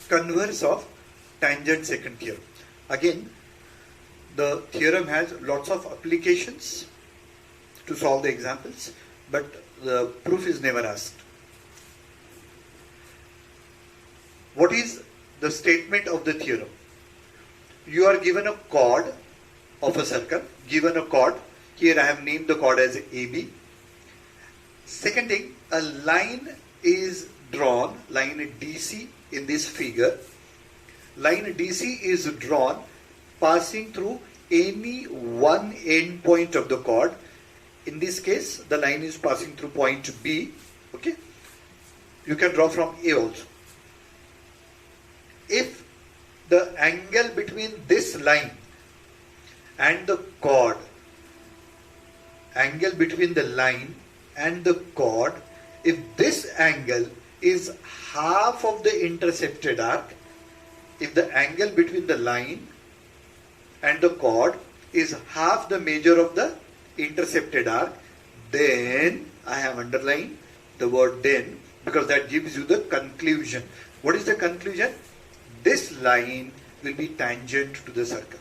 converse of tangent second theorem. Again, the theorem has lots of applications to solve the examples, but the proof is never asked. What is the statement of the theorem? You are given a chord of a circle, given a chord. Here I have named the chord as AB. Second thing, a line is drawn, line DC in this figure. Line DC is drawn passing through any one end point of the chord. In this case, the line is passing through point B. Okay, you can draw from A also. If the angle between this line and the chord, angle between the line and the chord, if this angle is half of the intercepted arc, if the angle between the line and the chord is half the measure of the intercepted arc, then I have underlined the word then, because that gives you the conclusion. What is the conclusion? This line will be tangent to the circle.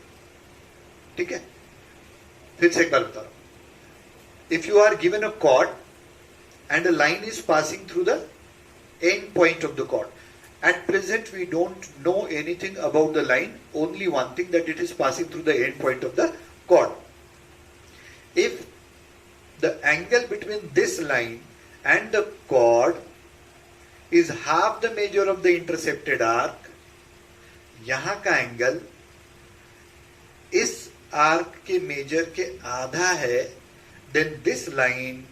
ठीक है? फिर से एक बार बता रहा हूं. If you are given a chord and a line is passing through the end point of the chord, at present we don't know anything about the line, only one thing, that it is passing through the end point of the chord. If the angle between this line and the chord is half the measure of the intercepted arc, यहाँ का angle इस arc के major के आधा है, then this line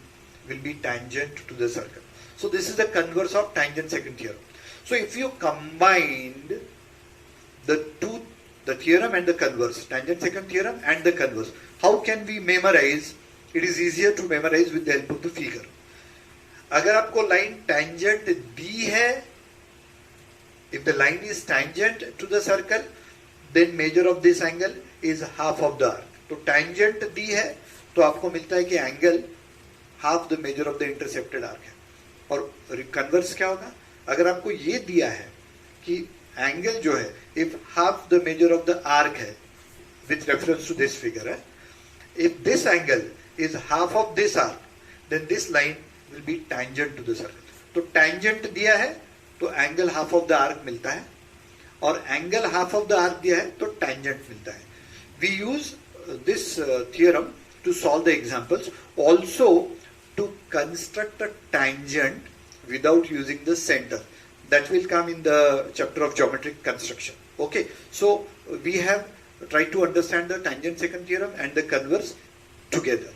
will be tangent to the circle. So this is the converse of tangent second theorem. So if you combined the two, the theorem and the converse, tangent second theorem and the converse, how can we memorize? It is easier to memorize with the help of the figure. अगर आपको line tangent दी है, if the line is tangent to the circle, then measure of this angle is half of the arc. तो tangent दी है तो आपको मिलता है कि angle half the measure of the intercepted arc है. और converse क्या होगा? अगर आपको ये दिया है कि एंगल जो है, if half the measure of the arc है, with reference to this figure है, if this angle is half of this arc, then this line will be tangent to the circle. तो tangent दिया है तो angle half of the arc मिलता है, और angle half of the arc दिया है तो टेंजेंट मिलता है. We use this theorem to solve the examples, also to construct a tangent without using the center. That will come in the chapter of geometric construction. Okay, so we have tried to understand the tangent second theorem and the converse together.